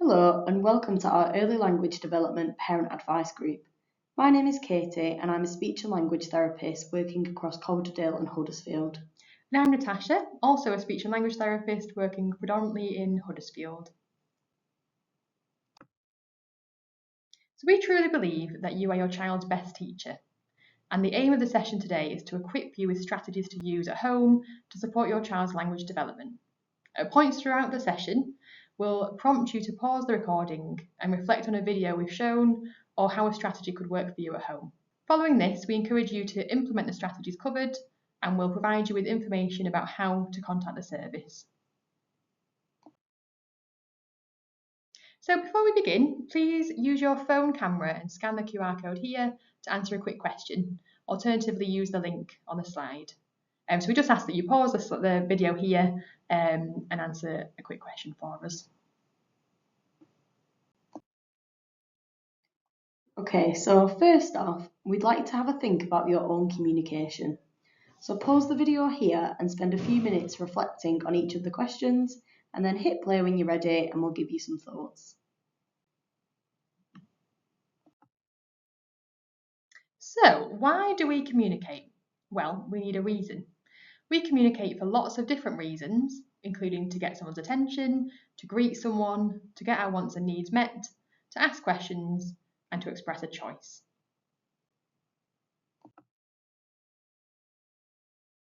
Hello and welcome to our Early Language Development Parent Advice Group. My name is Katie and I'm a speech and language therapist working across Calderdale and Huddersfield. And I'm Natasha, also a speech and language therapist working predominantly in Huddersfield. So we truly believe that you are your child's best teacher, and the aim of the session today is to equip you with strategies to use at home to support your child's language development. At points throughout the session, we'll prompt you to pause the recording and reflect on a video we've shown or how a strategy could work for you at home. Following this, we encourage you to implement the strategies covered and we'll provide you with information about how to contact the service. So before we begin, please use your phone camera and scan the QR code here to answer a quick question. Alternatively, use the link on the slide. So we just ask that you pause the video here and answer a quick question for us. Okay, so first off, we'd like to have a think about your own communication. So pause the video here and spend a few minutes reflecting on each of the questions and then hit play when you're ready and we'll give you some thoughts. So why do we communicate? Well, we need a reason. We communicate for lots of different reasons, including to get someone's attention, to greet someone, to get our wants and needs met, to ask questions, and to express a choice.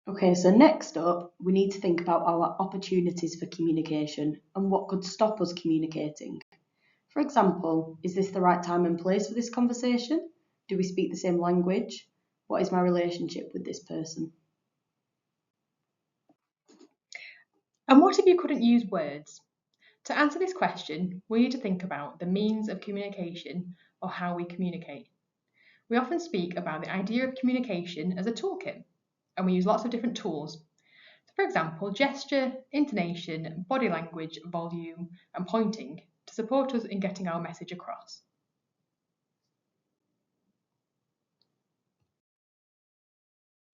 Okay, so next up, we need to think about our opportunities for communication and what could stop us communicating. For example, is this the right time and place for this conversation? Do we speak the same language? What is my relationship with this person? And what if you couldn't use words? To answer this question, we need to think about the means of communication or how we communicate. We often speak about the idea of communication as a toolkit, and we use lots of different tools. For example, gesture, intonation, body language, volume, and pointing to support us in getting our message across.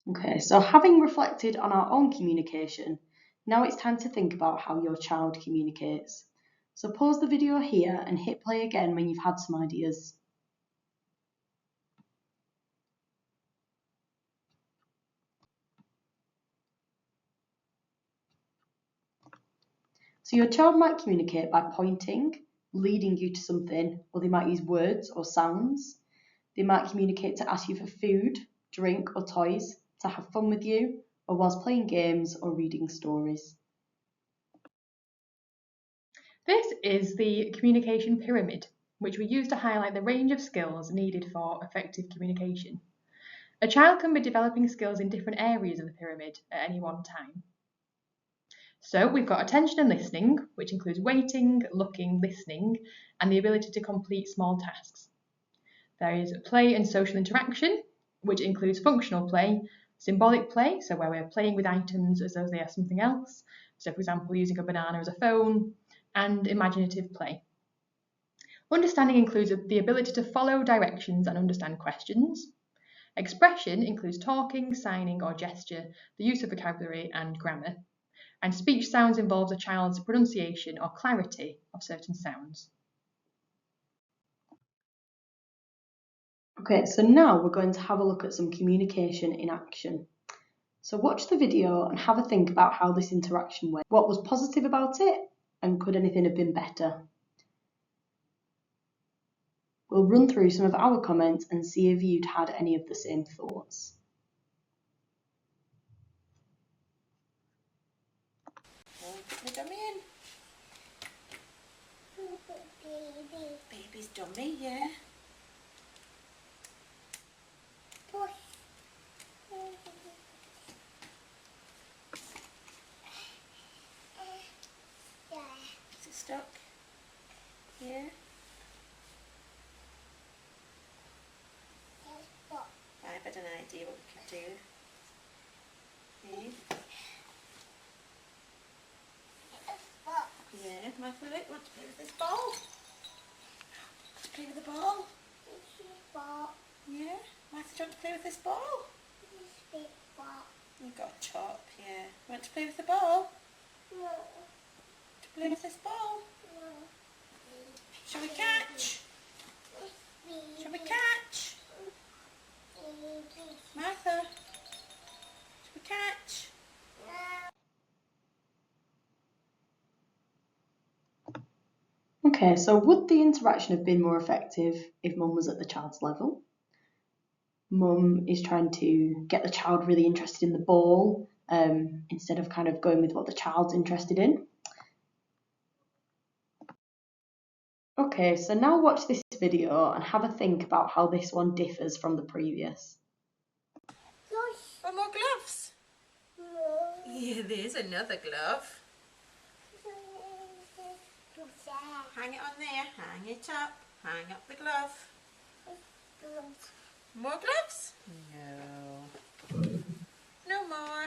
Okay, so having reflected on our own communication, now it's time to think about how your child communicates. So pause the video here and hit play again when you've had some ideas. So your child might communicate by pointing, leading you to something, or they might use words or sounds. They might communicate to ask you for food, drink, or toys, to have fun with you, or whilst playing games or reading stories. This is the communication pyramid, which we use to highlight the range of skills needed for effective communication. A child can be developing skills in different areas of the pyramid at any one time. So we've got attention and listening, which includes waiting, looking, listening, and the ability to complete small tasks. There is play and social interaction, which includes functional play, symbolic play, so where we're playing with items as though they are something else, so for example using a banana as a phone, and imaginative play. Understanding includes the ability to follow directions and understand questions. Expression includes talking, signing or gesture, the use of vocabulary and grammar. And speech sounds involves a child's pronunciation or clarity of certain sounds. Okay, so now we're going to have a look at some communication in action. So watch the video and have a think about how this interaction went. What was positive about it and could anything have been better? We'll run through some of our comments and see if you'd had any of the same thoughts. Put the dummy in. Baby's dummy, yeah. Push. Is it stuck? Yeah. I've had an idea what we could do. Okay. Yeah, Martha, look, want to play with this ball? Want to play with the ball? Yeah? Martha, do you want to play with this ball? You've got a chop, yeah. Want to play with the ball? No. To play with this ball? No. Okay, so would the interaction have been more effective if mum was at the child's level? Mum is trying to get the child really interested in the ball instead of kind of going with what the child's interested in. Okay, so now watch this video and have a think about how this one differs from the previous. One more gloves. Yeah, there's another glove. Hang it on there. Hang it up. Hang up the glove. More gloves? No. No more.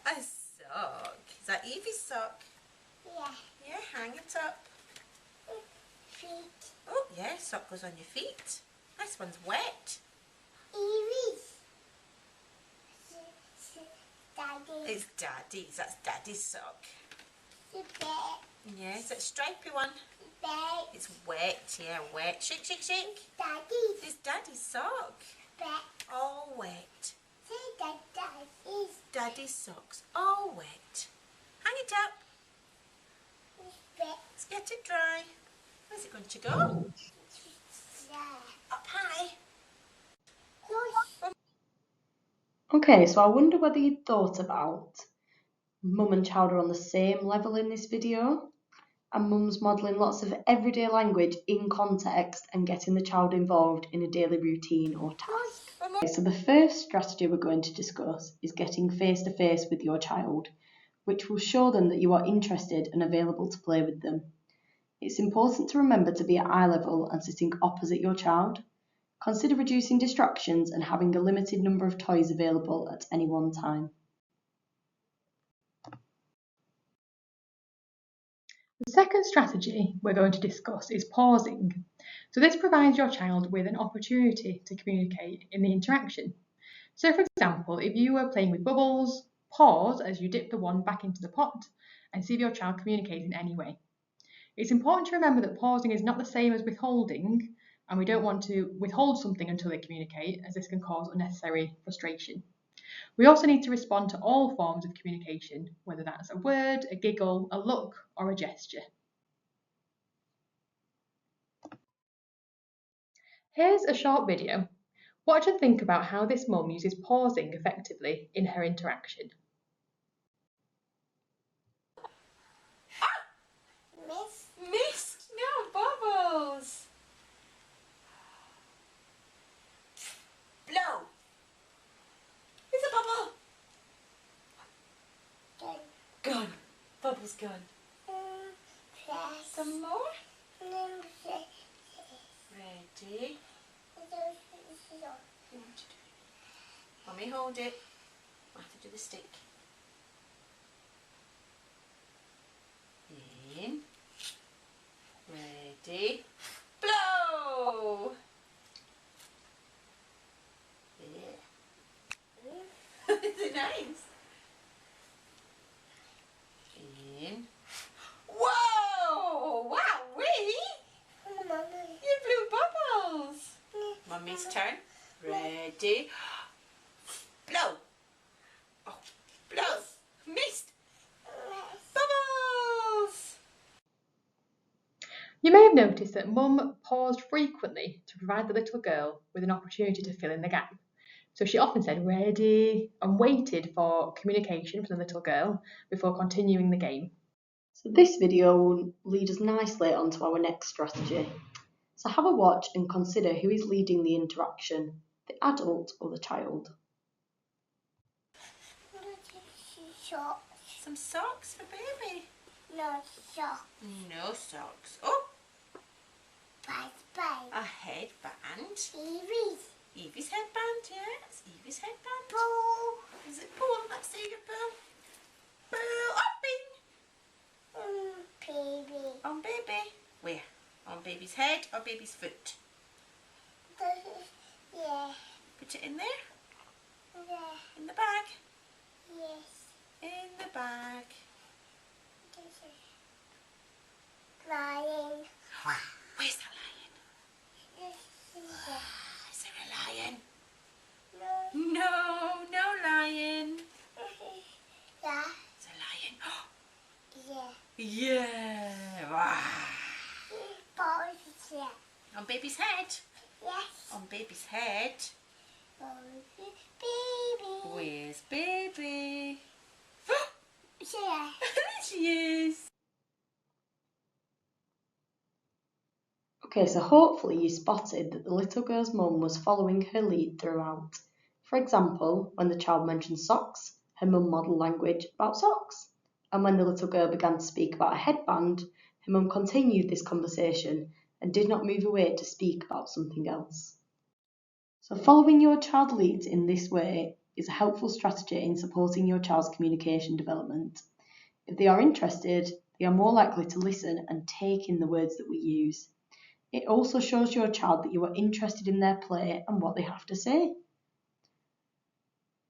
A sock. Is that Evie's sock? Yeah. Yeah, hang it up. Feet. Oh, yeah, sock goes on your feet. This one's wet. Evie's. Daddy. It's Daddy's. That's Daddy's sock. The bed. Yeah, it's that stripy one. Bed. It's wet, yeah, wet. Shake, shake, shake. Daddy's. It's Daddy's sock. Bed. All wet. Say that daddy's. Daddy's socks, all wet. Hang it up. Bed. Let's get it dry. Where's it going to go? Yeah. Up high. Close. Okay, so I wonder whether you'd thought about mum and child are on the same level in this video, and mum's modelling lots of everyday language in context and getting the child involved in a daily routine or task. Okay, so the first strategy we're going to discuss is getting face to face with your child, which will show them that you are interested and available to play with them. It's important to remember to be at eye level and sitting opposite your child. Consider reducing distractions and having a limited number of toys available at any one time. The second strategy we're going to discuss is pausing. So this provides your child with an opportunity to communicate in the interaction. So for example, if you were playing with bubbles, pause as you dip the wand back into the pot and see if your child communicates in any way. It's important to remember that pausing is not the same as withholding, and we don't want to withhold something until they communicate, as this can cause unnecessary frustration. We also need to respond to all forms of communication, whether that's a word, a giggle, a look, or a gesture. Here's a short video. Watch and think about how this mum uses pausing effectively in her interaction. Miss. Mist, no bubbles. Blow. It's a bubble. Then. Gone. Bubbles gone. Press. Some more. Then press. Ready. You want to do it? Mummy, hold it. I have to do the stick. In. Ready. Blow. Yeah. Is it nice? In. Whoa! Wowee! Mommy. You blew bubbles. Mummy's turn. Ready. Blow. Oh, blow. Mist. Bubbles. You may have noticed that mum paused frequently to provide the little girl with an opportunity to fill in the gap. So she often said ready and waited for communication from the little girl before continuing the game. So this video will lead us nicely onto our next strategy. So have a watch and consider who is leading the interaction, the adult or the child. Socks. Some socks for baby. No socks. No socks. Oh, Bye. a headband. Evie's. Evie's headband, yes. Evie's headband. Ball. Is it ball? Let's see your ball. Ball. Baby. On baby. Where? On baby's head or baby's foot? Yeah. Put it in there. Yeah. In the bag. Yes. In the bag. This is lion. Where's that lion? This is Is there a lion? no. No lion. Yeah. It's a lion. Yeah. Yeah. Wow. Boys, yeah. On baby's head. Yes. On baby's head. Boys, baby. Where's baby? Yeah. There she is. Okay, so hopefully you spotted that the little girl's mum was following her lead throughout. For example, when the child mentioned socks, her mum modelled language about socks. And when the little girl began to speak about a headband, her mum continued this conversation and did not move away to speak about something else. So following your child leads in this way is a helpful strategy in supporting your child's communication development. If they are interested, they are more likely to listen and take in the words that we use. It also shows your child that you are interested in their play and what they have to say.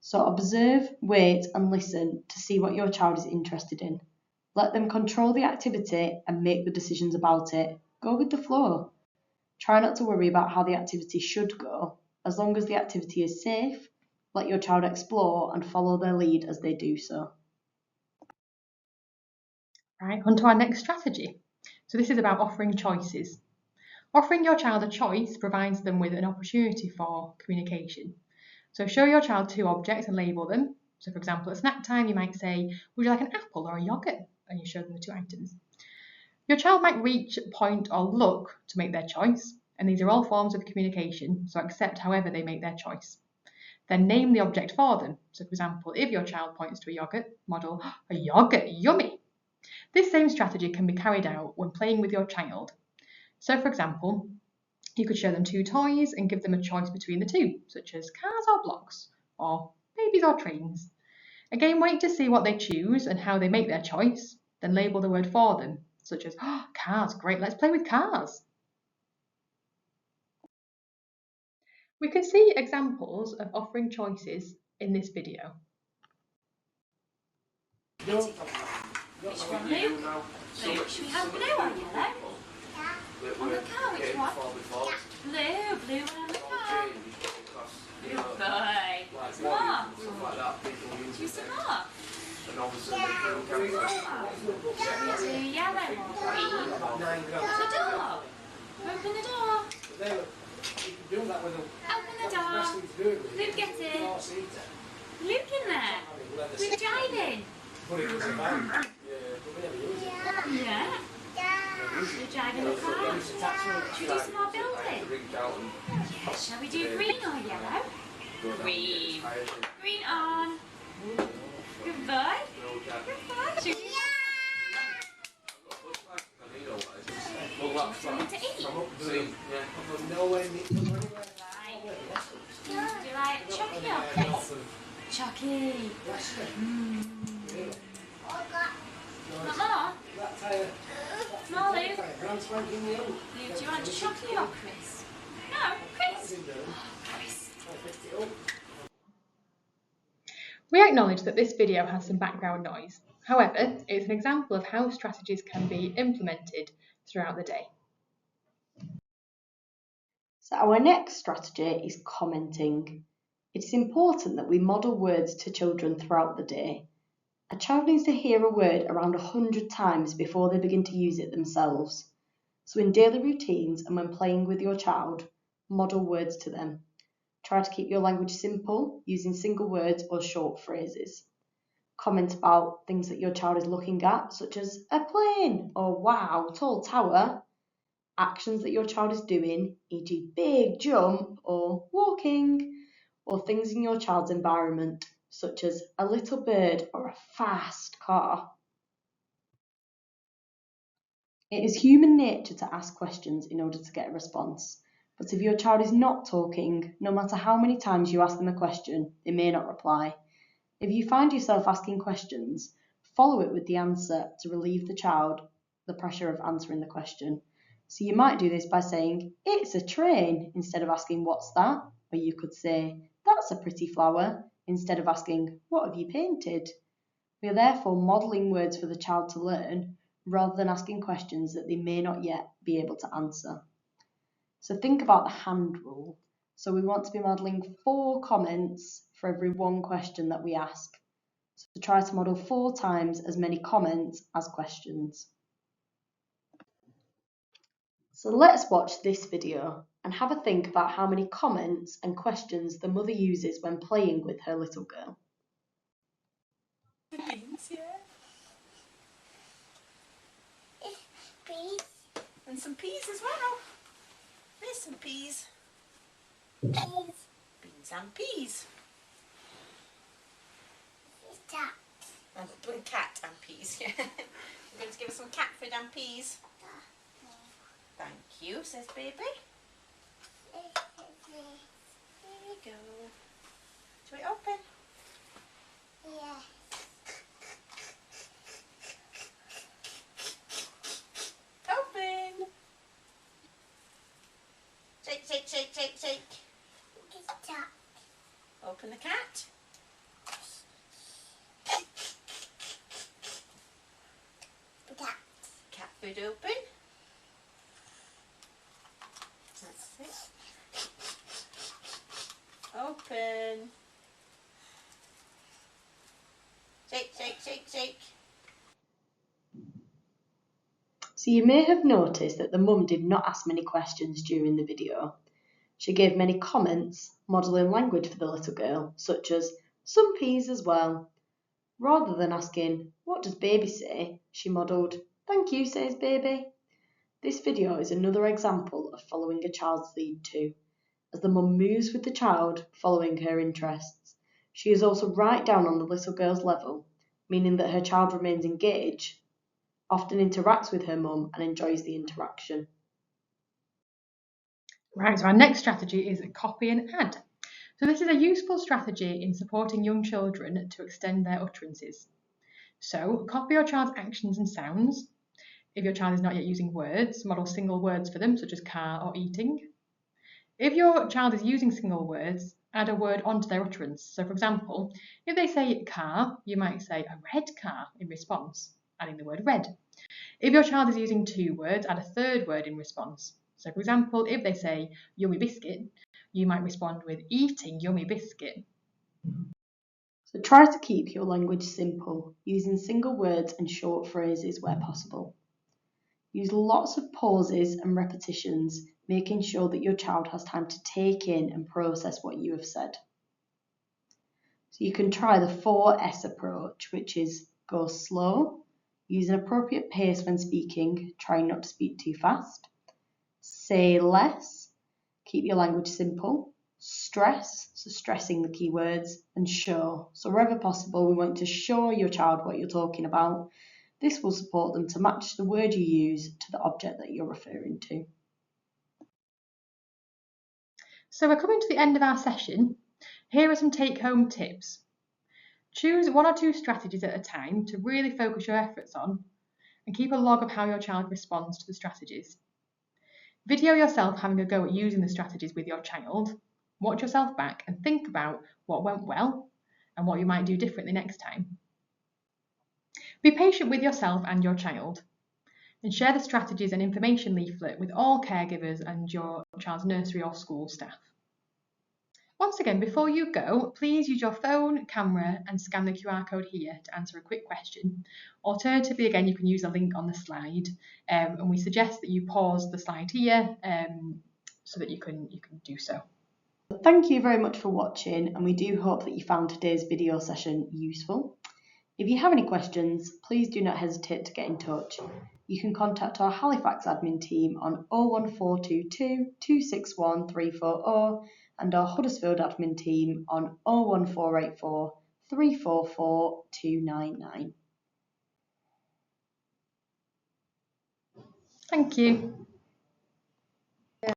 So observe, wait and listen to see what your child is interested in. Let them control the activity and make the decisions about it. Go with the flow. Try not to worry about how the activity should go. As long as the activity is safe, let your child explore and follow their lead as they do so. Right, on to our next strategy. So this is about offering choices. Offering your child a choice provides them with an opportunity for communication. So show your child two objects and label them. So for example, at snack time, you might say, would you like an apple or a yogurt? And you show them the two items. Your child might reach, point or look to make their choice. And these are all forms of communication, so accept however they make their choice. Then name the object for them. So for example, if your child points to a yogurt, model, a yogurt, yummy. This same strategy can be carried out when playing with your child. So for example, you could show them two toys and give them a choice between the two, such as cars or blocks, or babies or trains. Again, wait to see what they choose and how they make their choice, then label the word for them, such as, oh, cars, great, let's play with cars. We can see examples of offering choices in this video. Which one, Luke? Should we have blue or yellow? On the car, which one? Blue on the car. Good boy. Some more. Do some more. Do yellow or green? The door. Open the door. Open the door. Luke, get in. Luke in there. We're driving. Yeah. You're driving the car. Should we do some more building? Yeah. Shall we do green or yellow? Green. Green on. Good boy. Good boy. Should we something to eat? Do you like Chucky or Chris? Chucky. Not more? More, Luke? Luke, do you want Chucky or Chris? No, Chris. Chris. We acknowledge that this video has some background noise. However, it's an example of how strategies can be implemented throughout the day. So our next strategy is commenting. It is important that we model words to children throughout the day. A child needs to hear a word around 100 times before they begin to use it themselves. So in daily routines and when playing with your child, model words to them. Try to keep your language simple, using single words or short phrases. Comment about things that your child is looking at, such as a plane or wow, tall tower. Actions that your child is doing, e.g. big jump or walking, or things in your child's environment, such as a little bird or a fast car. It is human nature to ask questions in order to get a response, but if your child is not talking, no matter how many times you ask them a question, they may not reply. If you find yourself asking questions, follow it with the answer to relieve the child the pressure of answering the question. So you might do this by saying, it's a train, instead of asking, what's that? Or you could say, that's a pretty flower, instead of asking, what have you painted? We are therefore modelling words for the child to learn, rather than asking questions that they may not yet be able to answer. So think about the hand rule. So we want to be modelling 4 comments for every 1 question that we ask. So try to model 4 times as many comments as questions. So let's watch this video and have a think about how many comments and questions the mother uses when playing with her little girl. Beans, yeah. Bees. And some peas as well. There's some peas. Bees. Beans and peas. Cat. And cat and peas, yeah. You're going to give us some cat food and peas. Thank you, says baby. Here we go. Shall we open? Yeah. Open! Shake, shake, shake, shake, shake. Cat. Open the cat. Cat. Cat food open. That's it. Open. Shake, shake, shake, shake. So you may have noticed that the mum did not ask many questions during the video. She gave many comments, modelling language for the little girl, such as some peas as well. Rather than asking, what does baby say, she modelled, thank you, says baby. This video is another example of following a child's lead too, as the mum moves with the child, following her interests. She is also right down on the little girl's level, meaning that her child remains engaged, often interacts with her mum and enjoys the interaction. Right, so our next strategy is copy and add. So this is a useful strategy in supporting young children to extend their utterances. So copy your child's actions and sounds. If your child is not yet using words, model single words for them, such as car or eating. If your child is using single words, add a word onto their utterance. So for example, if they say car, you might say a red car in response, adding the word red. If your child is using 2 words, add a 3rd word in response. So for example, if they say yummy biscuit, you might respond with eating yummy biscuit. So try to keep your language simple, using single words and short phrases where possible. Use lots of pauses and repetitions, making sure that your child has time to take in and process what you have said. So you can try the 4S approach, which is go slow, use an appropriate pace when speaking, trying not to speak too fast. Say less, keep your language simple. Stress, so stressing the key words, and show. So wherever possible, we want to show your child what you're talking about. This will support them to match the word you use to the object that you're referring to. So we're coming to the end of our session. Here are some take-home tips. Choose 1 or 2 strategies at a time to really focus your efforts on, and keep a log of how your child responds to the strategies. Video yourself having a go at using the strategies with your child. Watch yourself back and think about what went well and what you might do differently next time. Be patient with yourself and your child, and share the strategies and information leaflet with all caregivers and your child's nursery or school staff. Once again, before you go, please use your phone, camera and scan the QR code here to answer a quick question. Alternatively, again, you can use a link on the slide, and we suggest that you pause the slide here so that you can do so. Thank you very much for watching, and we do hope that you found today's video session useful. If you have any questions, please do not hesitate to get in touch. You can contact our Halifax admin team on 01422 261 340 and our Huddersfield admin team on 01484 344 299. Thank you.